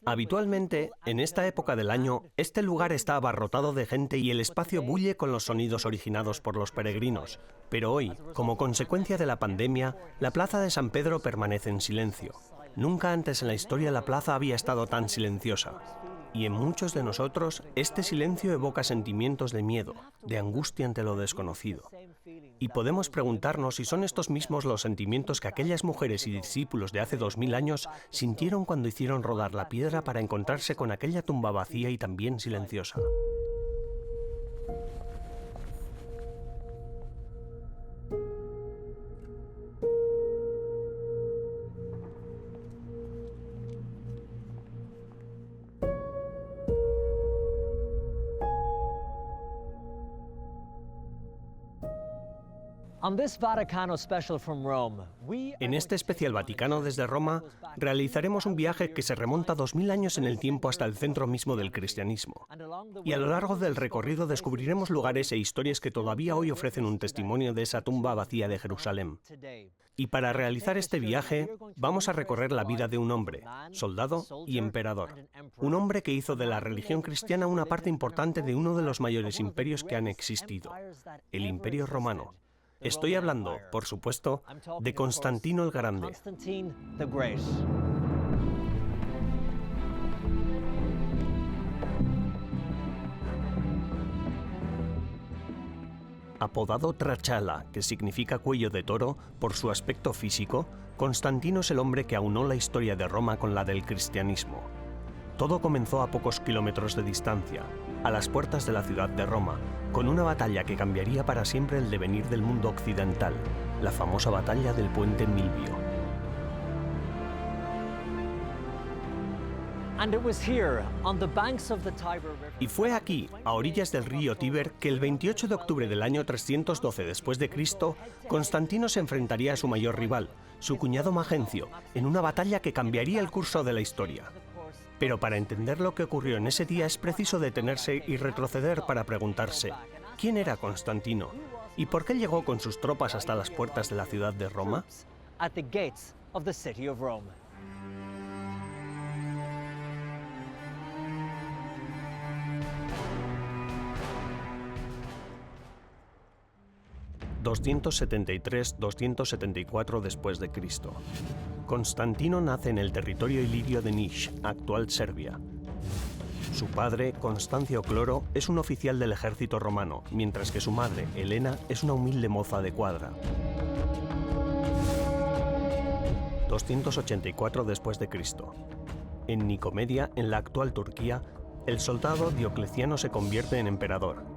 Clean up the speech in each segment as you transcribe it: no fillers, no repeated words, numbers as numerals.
Habitualmente, en esta época del año, este lugar está abarrotado de gente y el espacio bulle con los sonidos originados por los peregrinos. Pero hoy, como consecuencia de la pandemia, la plaza de San Pedro permanece en silencio. Nunca antes en la historia la plaza había estado tan silenciosa. Y en muchos de nosotros, este silencio evoca sentimientos de miedo, de angustia ante lo desconocido. Y podemos preguntarnos si son estos mismos los sentimientos que aquellas mujeres y discípulos de hace 2000 años sintieron cuando hicieron rodar la piedra para encontrarse con aquella tumba vacía y también silenciosa. En este especial Vaticano desde Roma, realizaremos un viaje que se remonta 2000 años en el tiempo hasta el centro mismo del cristianismo. Y a lo largo del recorrido descubriremos lugares e historias que todavía hoy ofrecen un testimonio de esa tumba vacía de Jerusalén. Y para realizar este viaje, vamos a recorrer la vida de un hombre, soldado y emperador. Un hombre que hizo de la religión cristiana una parte importante de uno de los mayores imperios que han existido, el Imperio Romano. Estoy hablando, por supuesto, de Constantino el Grande. Apodado Trachala, que significa cuello de toro, por su aspecto físico, Constantino es el hombre que aunó la historia de Roma con la del cristianismo. Todo comenzó a pocos kilómetros de distancia, a las puertas de la ciudad de Roma, con una batalla que cambiaría para siempre el devenir del mundo occidental, la famosa batalla del puente Milvio. Y fue aquí, a orillas del río Tíber, que el 28 de octubre del año 312 después de Cristo, Constantino se enfrentaría a su mayor rival, su cuñado Magencio, en una batalla que cambiaría el curso de la historia. Pero para entender lo que ocurrió en ese día es preciso detenerse y retroceder para preguntarse, ¿quién era Constantino? ¿Y por qué llegó con sus tropas hasta las puertas de la ciudad de Roma? ...273-274 después de Cristo. Constantino nace en el territorio ilirio de Niš, actual Serbia. Su padre, Constancio Cloro, es un oficial del ejército romano, mientras que su madre, Helena, es una humilde moza de cuadra. 284 después de Cristo. En Nicomedia, en la actual Turquía, el soldado Diocleciano se convierte en emperador.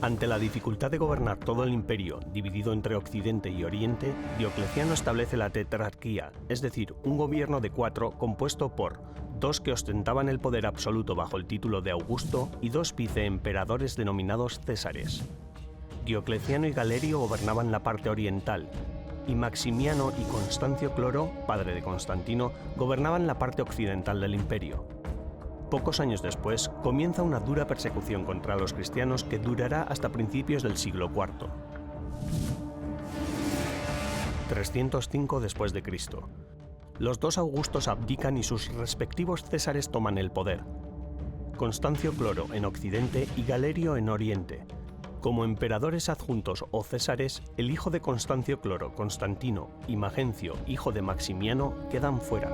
Ante la dificultad de gobernar todo el imperio, dividido entre Occidente y Oriente, Diocleciano establece la tetrarquía, es decir, un gobierno de 4 compuesto por 2 que ostentaban el poder absoluto bajo el título de Augusto y 2 viceemperadores denominados Césares. Diocleciano y Galerio gobernaban la parte oriental, y Maximiano y Constancio Cloro, padre de Constantino, gobernaban la parte occidental del imperio. Pocos años después, comienza una dura persecución contra los cristianos que durará hasta principios del siglo IV. 305 después de Cristo. Los 2 Augustos abdican y sus respectivos Césares toman el poder. Constancio Cloro en Occidente y Galerio en Oriente. Como emperadores adjuntos o césares, el hijo de Constancio Cloro, Constantino, y Magencio, hijo de Maximiano, quedan fuera.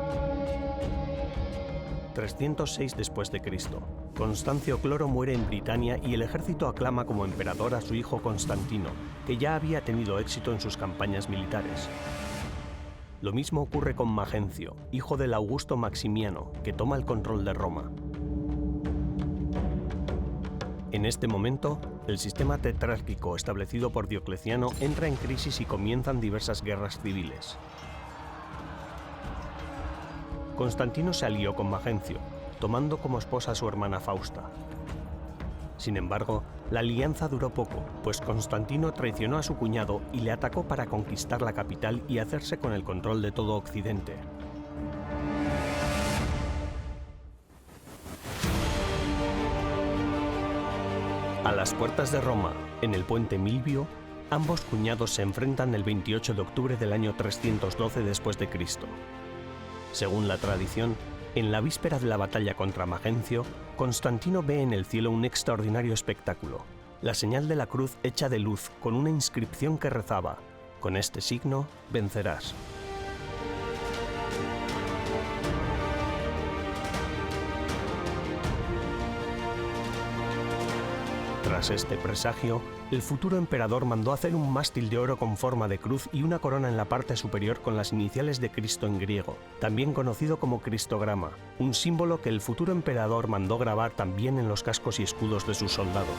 306 después de Cristo. Constancio Cloro muere en Britania y el ejército aclama como emperador a su hijo Constantino, que ya había tenido éxito en sus campañas militares. Lo mismo ocurre con Magencio, hijo del Augusto Maximiano, que toma el control de Roma. En este momento, el sistema tetrárquico establecido por Diocleciano entra en crisis y comienzan diversas guerras civiles. Constantino se alió con Magencio, tomando como esposa a su hermana Fausta. Sin embargo, la alianza duró poco, pues Constantino traicionó a su cuñado y le atacó para conquistar la capital y hacerse con el control de todo Occidente. A las puertas de Roma, en el puente Milvio, Ambos cuñados se enfrentan el 28 de octubre del año 312 después de Cristo. Según la tradición, en la víspera de la batalla contra Magencio, Constantino ve en el cielo un extraordinario espectáculo, la señal de la cruz hecha de luz con una inscripción que rezaba: «Con este signo vencerás». Tras este presagio, el futuro emperador mandó hacer un mástil de oro con forma de cruz y una corona en la parte superior con las iniciales de Cristo en griego, también conocido como cristograma, un símbolo que el futuro emperador mandó grabar también en los cascos y escudos de sus soldados.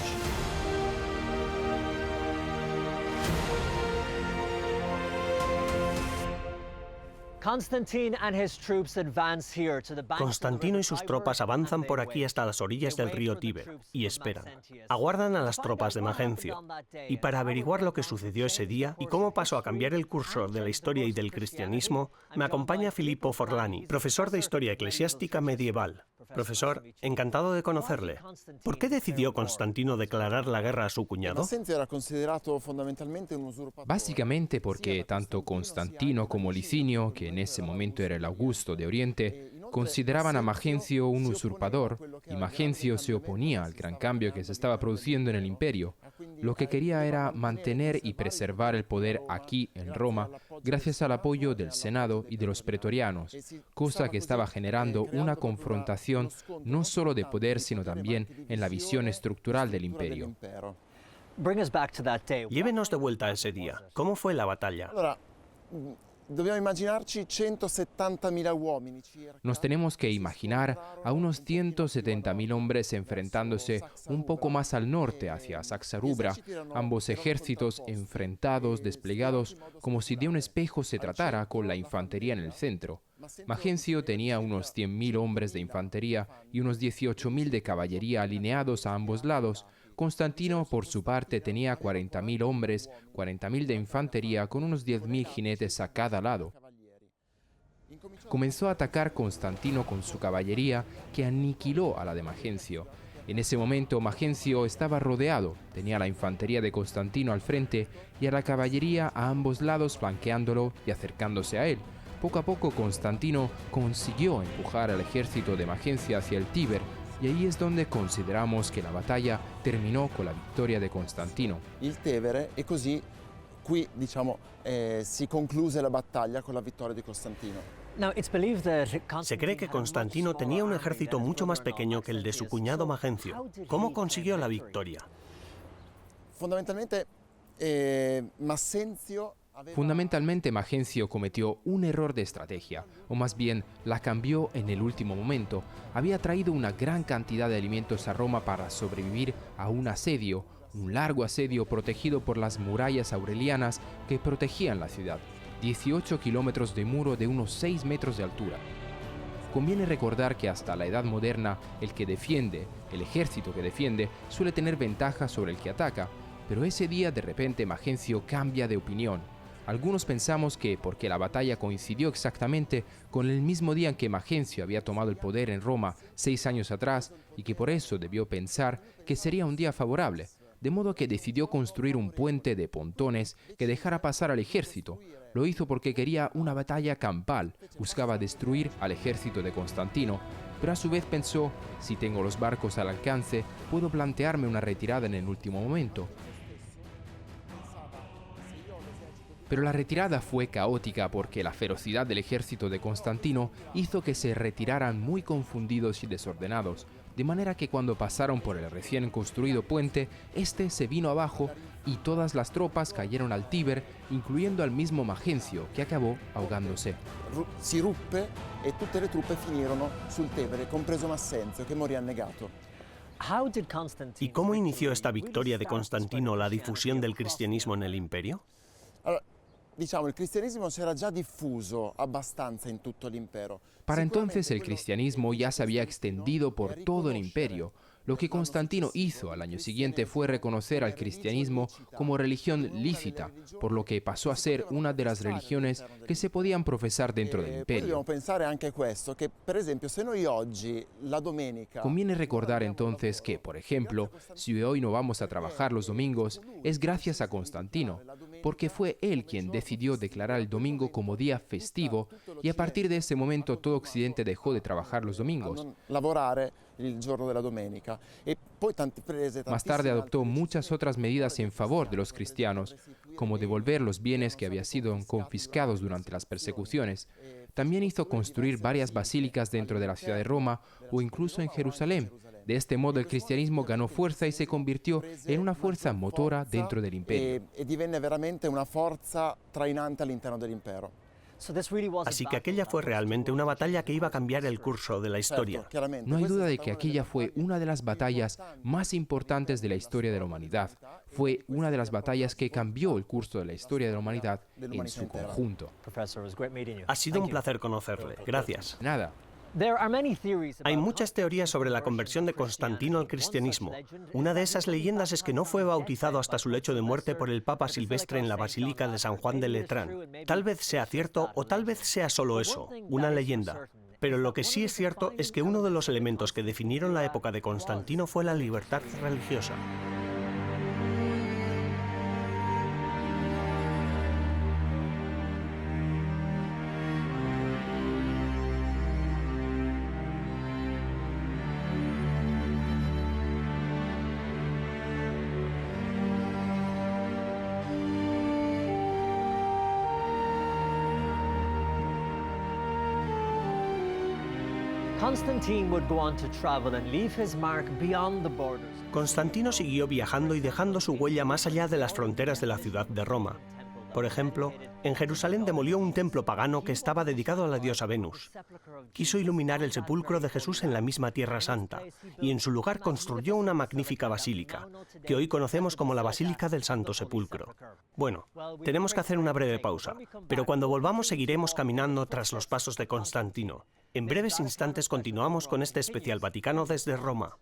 Constantino y sus tropas avanzan por aquí hasta las orillas del río Tíber y esperan. Aguardan a las tropas de Magencio. Y para averiguar lo que sucedió ese día y cómo pasó a cambiar el curso de la historia y del cristianismo, me acompaña Filippo Forlani, profesor de Historia Eclesiástica Medieval. Profesor, encantado de conocerle. ¿Por qué decidió Constantino declarar la guerra a su cuñado? Básicamente porque tanto Constantino como Licinio, que en ese momento era el Augusto de Oriente, consideraban a Magencio un usurpador, y Magencio se oponía al gran cambio que se estaba produciendo en el imperio. Lo que quería era mantener y preservar el poder aquí en Roma gracias al apoyo del Senado y de los pretorianos, cosa que estaba generando una confrontación no solo de poder sino también en la visión estructural del imperio. Llévenos de vuelta a ese día. ¿Cómo fue la batalla? Nos tenemos que imaginar a unos 170.000 hombres enfrentándose un poco más al norte, hacia Saxarubra, ambos ejércitos enfrentados, desplegados, como si de un espejo se tratara, con la infantería en el centro. Magencio tenía unos 100.000 hombres de infantería y unos 18.000 de caballería alineados a ambos lados. Constantino, por su parte, tenía 40.000 hombres, 40.000 de infantería con unos 10.000 jinetes a cada lado. Comenzó a atacar Constantino con su caballería, que aniquiló a la de Magencio. En ese momento Magencio estaba rodeado, tenía la infantería de Constantino al frente y a la caballería a ambos lados flanqueándolo y acercándose a él. Poco a poco Constantino consiguió empujar al ejército de Magencio hacia el Tíber, y ahí es donde consideramos que la batalla terminó con la victoria de Constantino. Il Tevere, e così qui si concluse la battaglia con la vittoria di Constantino. Se cree que Constantino tenía un ejército mucho más pequeño que el de su cuñado Magencio. ¿Cómo consiguió la victoria? Fundamentalmente Magencio cometió un error de estrategia, o más bien la cambió en el último momento. Había traído una gran cantidad de alimentos a Roma para sobrevivir a un asedio, un largo asedio protegido por las murallas aurelianas que protegían la ciudad. 18 kilómetros de muro de unos 6 metros de altura. Conviene recordar que hasta la edad moderna el que defiende, el ejército que defiende, suele tener ventaja sobre el que ataca, pero ese día de repente Magencio cambia de opinión. Algunos pensamos que porque la batalla coincidió exactamente con el mismo día en que Magencio había tomado el poder en Roma 6 años atrás y que por eso debió pensar que sería un día favorable, de modo que decidió construir un puente de pontones que dejara pasar al ejército. Lo hizo porque quería una batalla campal, buscaba destruir al ejército de Constantino, pero a su vez pensó, si tengo los barcos al alcance, puedo plantearme una retirada en el último momento. Pero la retirada fue caótica porque la ferocidad del ejército de Constantino hizo que se retiraran muy confundidos y desordenados, de manera que cuando pasaron por el recién construido puente, este se vino abajo y todas las tropas cayeron al Tíber, incluyendo al mismo Magencio, que acabó ahogándose. Si ruppe e tutte le truppe finirono sul Tevere, compreso Massenzio, che morì annegato. ¿Y cómo inició esta victoria de Constantino la difusión del cristianismo en el imperio? Allora, il cristianesimo si era già diffuso abbastanza in tutto l'impero. Para entonces el cristianismo ya se había extendido por todo el imperio. Lo que Constantino hizo al año siguiente fue reconocer al cristianismo como religión lícita, por lo que pasó a ser una de las religiones que se podían profesar dentro del imperio. Conviene recordar entonces que, por ejemplo, si hoy no vamos a trabajar los domingos, es gracias a Constantino, porque fue él quien decidió declarar el domingo como día festivo y a partir de ese momento todo Occidente dejó de trabajar los domingos. Más tarde adoptó muchas otras medidas en favor de los cristianos, como devolver los bienes que habían sido confiscados durante las persecuciones. También hizo construir varias basílicas dentro de la ciudad de Roma o incluso en Jerusalén. De este modo el cristianismo ganó fuerza y se convirtió en una fuerza motora dentro del imperio. E divenne veramente una forza trainante all'interno dell'impero. Así que aquella fue realmente una batalla que iba a cambiar el curso de la historia. No hay duda de que aquella fue una de las batallas más importantes de la historia de la humanidad. Fue una de las batallas que cambió el curso de la historia de la humanidad en su conjunto. Ha sido un placer conocerle. Gracias. Nada. Hay muchas teorías sobre la conversión de Constantino al cristianismo. Una de esas leyendas es que no fue bautizado hasta su lecho de muerte por el Papa Silvestre en la Basílica de San Juan de Letrán. Tal vez sea cierto o tal vez sea solo eso, una leyenda. Pero lo que sí es cierto es que uno de los elementos que definieron la época de Constantino fue la libertad religiosa. Constantino siguió viajando y dejando su huella más allá de las fronteras de la ciudad de Roma. Por ejemplo, en Jerusalén demolió un templo pagano que estaba dedicado a la diosa Venus. Quiso iluminar el sepulcro de Jesús en la misma Tierra Santa y en su lugar construyó una magnífica basílica, que hoy conocemos como la Basílica del Santo Sepulcro. Bueno, tenemos que hacer una breve pausa, pero cuando volvamos seguiremos caminando tras los pasos de Constantino. En breves instantes continuamos con este especial Vaticano desde Roma.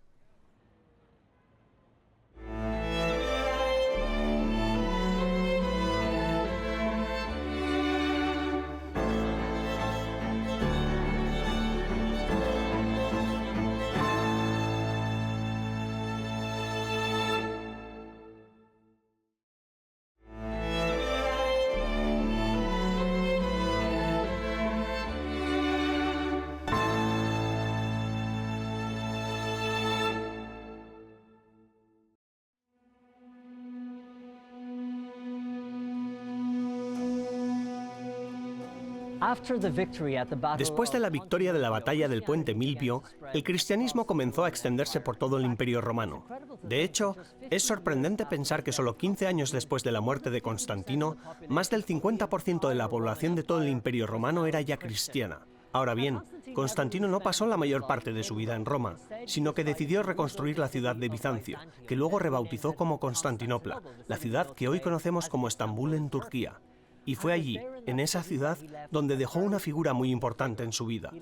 Después de la victoria de la batalla del Puente Milvio, el cristianismo comenzó a extenderse por todo el Imperio Romano. De hecho, es sorprendente pensar que solo 15 años después de la muerte de Constantino, más del 50% de la población de todo el Imperio Romano era ya cristiana. Ahora bien, Constantino no pasó la mayor parte de su vida en Roma, sino que decidió reconstruir la ciudad de Bizancio, que luego rebautizó como Constantinopla, la ciudad que hoy conocemos como Estambul en Turquía. Y fue allí, en esa ciudad, donde dejó una figura muy importante en su vida.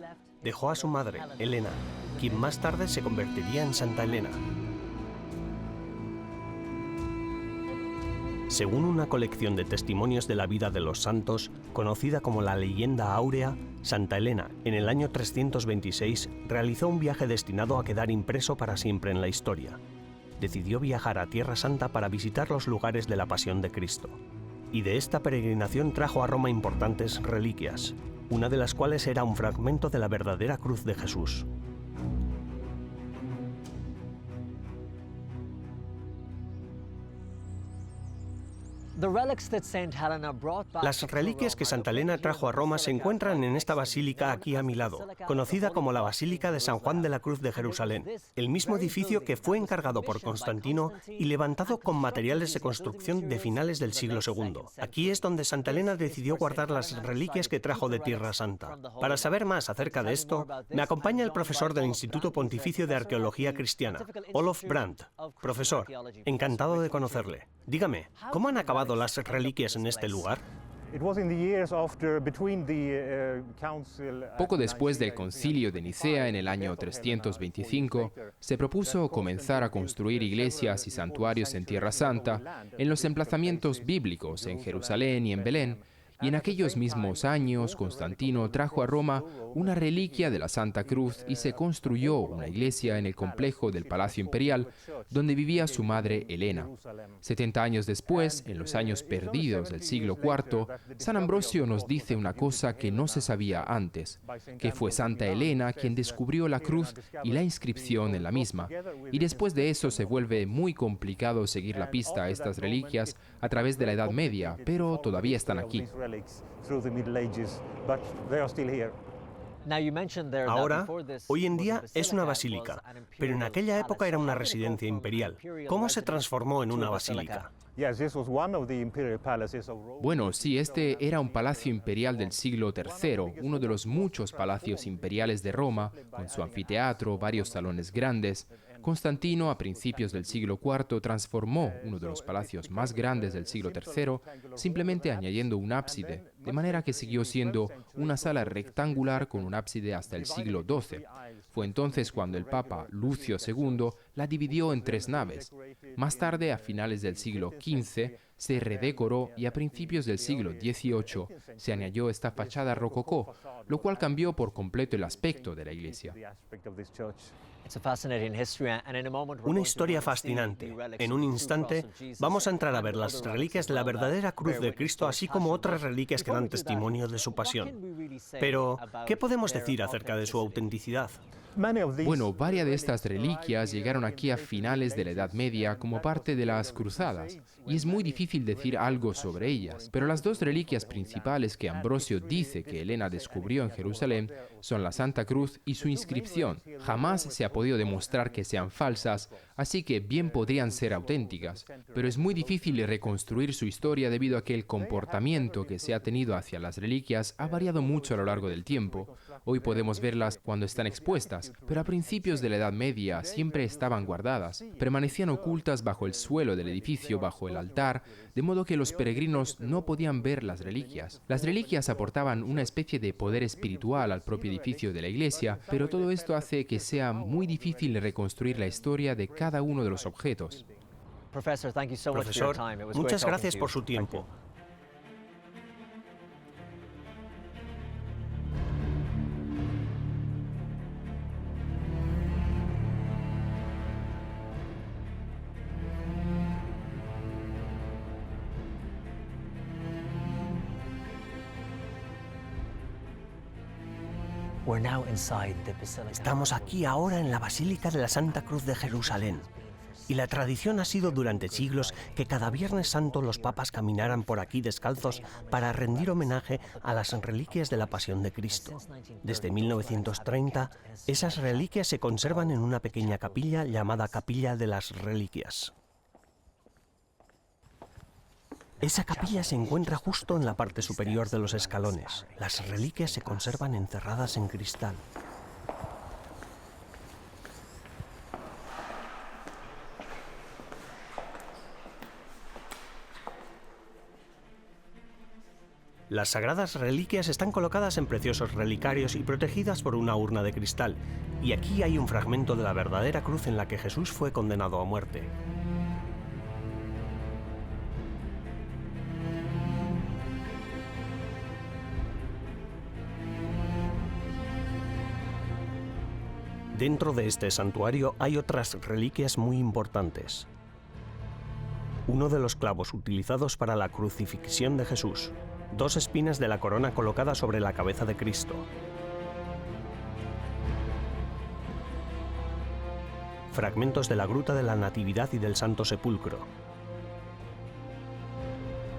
Dejó a su madre, Helena, quien más tarde se convertiría en Santa Helena. Según una colección de testimonios de la vida de los santos, conocida como la leyenda áurea, Santa Helena, en el año 326, realizó un viaje destinado a quedar impreso para siempre en la historia. Decidió viajar a Tierra Santa para visitar los lugares de la Pasión de Cristo. Y de esta peregrinación trajo a Roma importantes reliquias, una de las cuales era un fragmento de la verdadera cruz de Jesús. Las reliquias que Santa Helena trajo a Roma se encuentran en esta basílica aquí a mi lado, conocida como la Basílica de San Juan de la Cruz de Jerusalén, el mismo edificio que fue encargado por Constantino y levantado con materiales de construcción de finales del siglo II. Aquí es donde Santa Helena decidió guardar las reliquias que trajo de Tierra Santa. Para saber más acerca de esto, me acompaña el profesor del Instituto Pontificio de Arqueología Cristiana, Olof Brandt. Profesor, encantado de conocerle. Dígame, ¿cómo han acabado las reliquias en este lugar? Poco después del concilio de Nicea en el año 325, se propuso comenzar a construir iglesias y santuarios en Tierra Santa, en los emplazamientos bíblicos en Jerusalén y en Belén, y en aquellos mismos años Constantino trajo a Roma una reliquia de la Santa Cruz y se construyó una iglesia en el complejo del Palacio Imperial, donde vivía su madre Helena. 70 años después, en los años perdidos del siglo IV, San Ambrosio nos dice una cosa que no se sabía antes, que fue Santa Helena quien descubrió la cruz y la inscripción en la misma. Y después de eso se vuelve muy complicado seguir la pista a estas reliquias a través de la Edad Media, pero todavía están aquí. Ahora, hoy en día es una basílica, pero en aquella época era una residencia imperial. ¿Cómo se transformó en una basílica? Bueno, sí, este era un palacio imperial del siglo III, uno de los muchos palacios imperiales de Roma, con su anfiteatro, varios salones grandes. Constantino, a principios del siglo IV, transformó uno de los palacios más grandes del siglo III, simplemente añadiendo un ábside, de manera que siguió siendo una sala rectangular con un ábside hasta el siglo XII. Fue entonces cuando el Papa Lucio II la dividió en 3 naves. Más tarde, a finales del siglo XV, se redecoró y a principios del siglo XVIII se añadió esta fachada rococó, lo cual cambió por completo el aspecto de la iglesia. Una historia fascinante. En un instante vamos a entrar a ver las reliquias de la verdadera cruz de Cristo, así como otras reliquias que dan testimonio de su pasión. Pero, ¿qué podemos decir acerca de su autenticidad? Bueno, varias de estas reliquias llegaron aquí a finales de la Edad Media como parte de las cruzadas, y es muy difícil decir algo sobre ellas, pero las 2 reliquias principales que Ambrosio dice que Helena descubrió en Jerusalén son la Santa Cruz y su inscripción. Jamás se ha podido demostrar que sean falsas, así que bien podrían ser auténticas, pero es muy difícil reconstruir su historia debido a que el comportamiento que se ha tenido hacia las reliquias ha variado mucho a lo largo del tiempo. Hoy podemos verlas cuando están expuestas, pero a principios de la Edad Media siempre estaban guardadas. Permanecían ocultas bajo el suelo del edificio, bajo el altar, de modo que los peregrinos no podían ver las reliquias. Las reliquias aportaban una especie de poder espiritual al propio edificio de la iglesia, pero todo esto hace que sea muy difícil reconstruir la historia de cada uno de los objetos. Profesor, muchas gracias por su tiempo. Estamos aquí ahora en la Basílica de la Santa Cruz de Jerusalén. Y la tradición ha sido durante siglos que cada Viernes Santo los papas caminaran por aquí descalzos para rendir homenaje a las reliquias de la Pasión de Cristo. Desde 1930, esas reliquias se conservan en una pequeña capilla llamada Capilla de las Reliquias. Esa capilla se encuentra justo en la parte superior de los escalones. Las reliquias se conservan encerradas en cristal. Las sagradas reliquias están colocadas en preciosos relicarios y protegidas por una urna de cristal. Y aquí hay un fragmento de la verdadera cruz en la que Jesús fue condenado a muerte. Dentro de este santuario hay otras reliquias muy importantes. Uno de los clavos utilizados para la crucifixión de Jesús, 2 espinas de la corona colocadas sobre la cabeza de Cristo, fragmentos de la gruta de la Natividad y del Santo Sepulcro,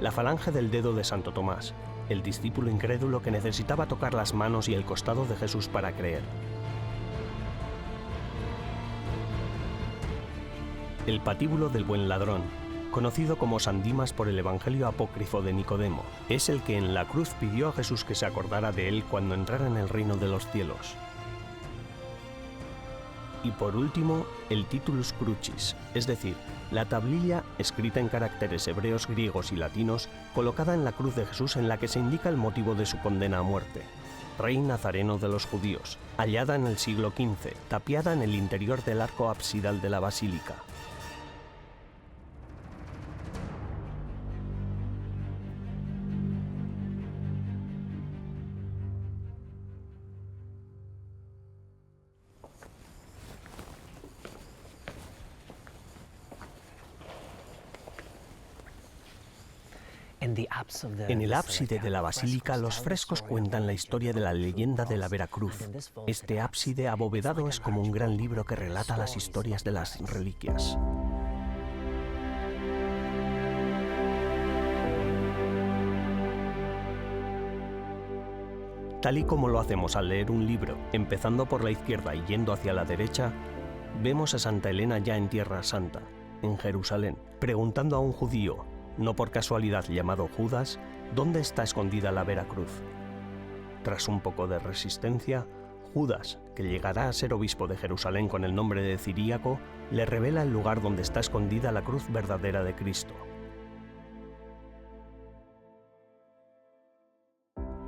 la falange del dedo de Santo Tomás, el discípulo incrédulo que necesitaba tocar las manos y el costado de Jesús para creer, el patíbulo del buen ladrón, conocido como San Dimas por el Evangelio apócrifo de Nicodemo. Es el que en la cruz pidió a Jesús que se acordara de él cuando entrara en el reino de los cielos. Y por último, el Titulus Crucis, es decir, la tablilla escrita en caracteres hebreos, griegos y latinos, colocada en la cruz de Jesús en la que se indica el motivo de su condena a muerte. Rey Nazareno de los judíos, hallada en el siglo XV, tapiada en el interior del arco absidal de la basílica. En el ábside de la basílica, los frescos cuentan la historia de la leyenda de la Vera-Cruz. Este ábside abovedado es como un gran libro que relata las historias de las reliquias. Tal y como lo hacemos al leer un libro, empezando por la izquierda y yendo hacia la derecha, vemos a Santa Elena ya en Tierra Santa, en Jerusalén, preguntando a un judío, no por casualidad llamado Judas, dónde está escondida la Vera-Cruz. Tras un poco de resistencia, Judas, que llegará a ser obispo de Jerusalén con el nombre de Ciríaco, le revela el lugar donde está escondida la cruz verdadera de Cristo.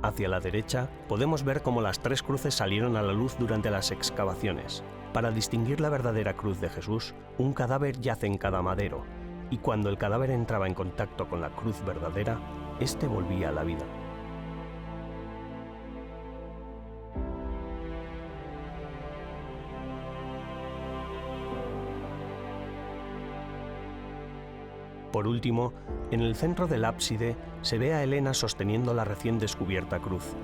Hacia la derecha podemos ver cómo las tres cruces salieron a la luz durante las excavaciones. Para distinguir la verdadera cruz de Jesús, un cadáver yace en cada madero, y cuando el cadáver entraba en contacto con la cruz verdadera, éste volvía a la vida. Por último, en el centro del ábside se ve a Elena sosteniendo la recién descubierta cruz.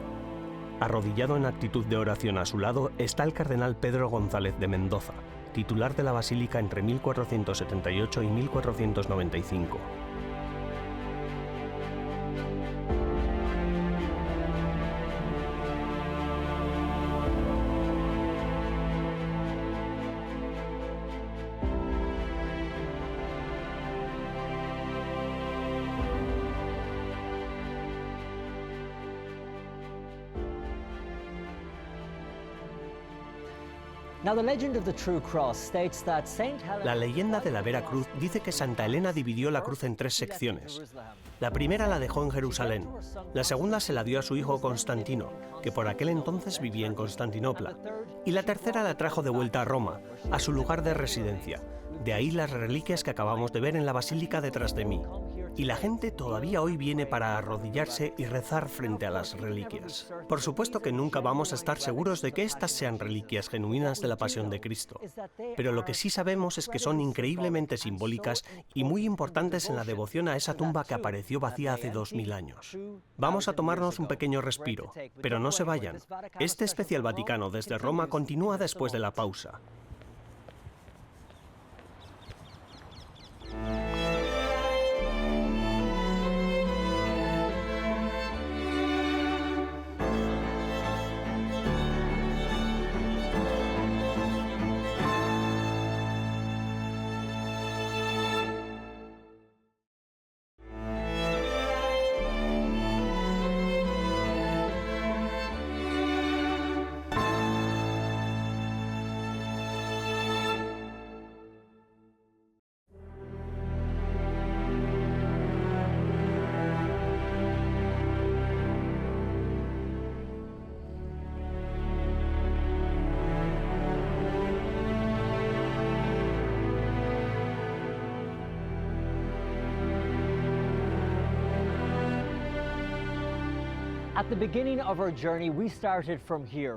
Arrodillado en actitud de oración a su lado está el cardenal Pedro González de Mendoza, titular de la basílica entre 1478 y 1495. La leyenda de la Vera-Cruz dice que Santa Elena dividió la cruz en tres secciones. La primera la dejó en Jerusalén, la segunda se la dio a su hijo Constantino, que por aquel entonces vivía en Constantinopla, y la tercera la trajo de vuelta a Roma, a su lugar de residencia. De ahí las reliquias que acabamos de ver en la basílica detrás de mí. Y la gente todavía hoy viene para arrodillarse y rezar frente a las reliquias. Por supuesto que nunca vamos a estar seguros de que estas sean reliquias genuinas de la Pasión de Cristo, pero lo que sí sabemos es que son increíblemente simbólicas y muy importantes en la devoción a esa tumba que apareció vacía hace 2000 años. Vamos a tomarnos un pequeño respiro, pero no se vayan. Este especial Vaticano desde Roma continúa después de la pausa.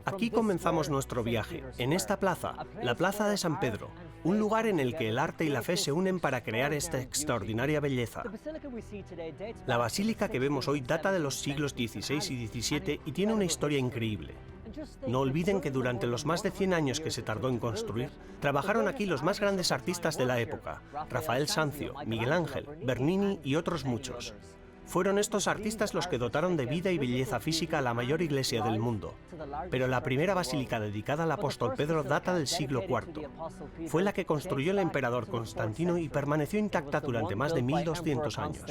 Aquí comenzamos nuestro viaje, en esta plaza, la Plaza de San Pedro, un lugar en el que el arte y la fe se unen para crear esta extraordinaria belleza. La basílica que vemos hoy data de los siglos XVI y XVII y tiene una historia increíble. No olviden que durante los más de 100 años que se tardó en construir, trabajaron aquí los más grandes artistas de la época, Rafael Sanzio, Miguel Ángel, Bernini y otros muchos. Fueron estos artistas los que dotaron de vida y belleza física a la mayor iglesia del mundo. Pero la primera basílica dedicada al apóstol Pedro data del siglo IV. Fue la que construyó el emperador Constantino y permaneció intacta durante más de 1200 años.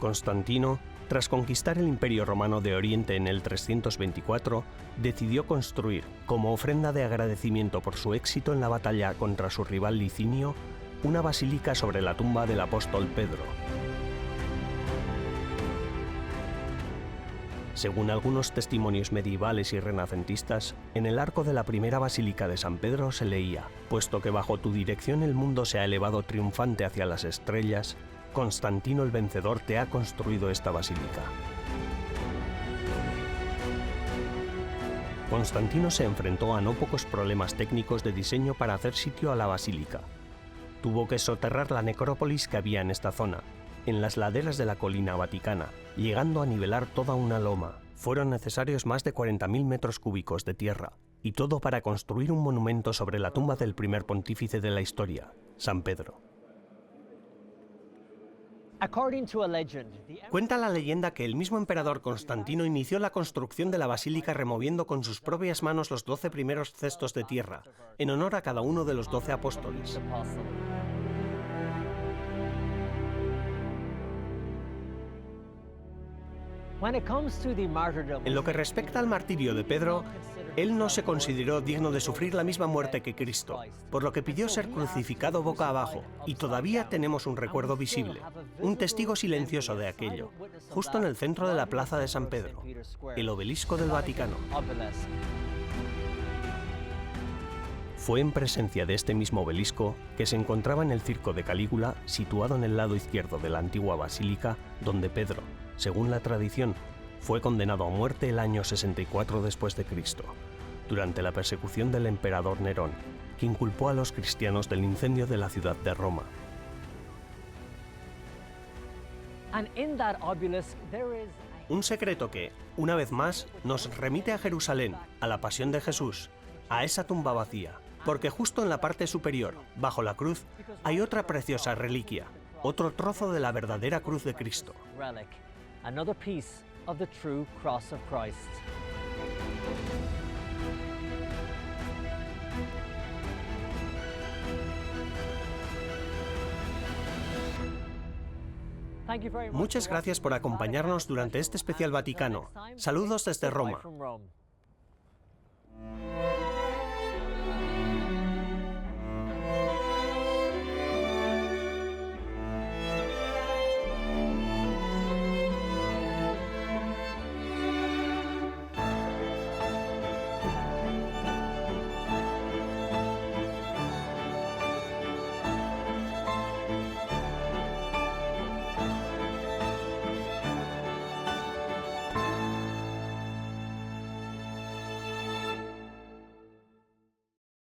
Constantino, tras conquistar el Imperio Romano de Oriente en el 324, decidió construir, como ofrenda de agradecimiento por su éxito en la batalla contra su rival Licinio, una basílica sobre la tumba del apóstol Pedro. Según algunos testimonios medievales y renacentistas, en el arco de la primera basílica de San Pedro se leía: «Puesto que bajo tu dirección el mundo se ha elevado triunfante hacia las estrellas, Constantino el Vencedor te ha construido esta basílica». Constantino se enfrentó a no pocos problemas técnicos de diseño para hacer sitio a la basílica. Tuvo que soterrar la necrópolis que había en esta zona, en las laderas de la colina vaticana, llegando a nivelar toda una loma. Fueron necesarios más de 40.000 metros cúbicos de tierra, y todo para construir un monumento sobre la tumba del primer pontífice de la historia, San Pedro. Cuenta la leyenda que el mismo emperador Constantino inició la construcción de la basílica removiendo con sus propias manos los 12 primeros cestos de tierra, en honor a cada uno de los 12 apóstoles. En lo que respecta al martirio de Pedro, él no se consideró digno de sufrir la misma muerte que Cristo, por lo que pidió ser crucificado boca abajo, y todavía tenemos un recuerdo visible, un testigo silencioso de aquello, justo en el centro de la plaza de San Pedro, el obelisco del Vaticano. Fue en presencia de este mismo obelisco que se encontraba en el circo de Calígula, situado en el lado izquierdo de la antigua basílica, donde Pedro, según la tradición, fue condenado a muerte el año 64 después de Cristo, durante la persecución del emperador Nerón, quien culpó a los cristianos del incendio de la ciudad de Roma. Un secreto que, una vez más, nos remite a Jerusalén, a la pasión de Jesús, a esa tumba vacía, porque justo en la parte superior, bajo la cruz, hay otra preciosa reliquia, otro trozo de la verdadera cruz de Cristo. Muchas gracias por acompañarnos durante este especial Vaticano. Saludos desde Roma.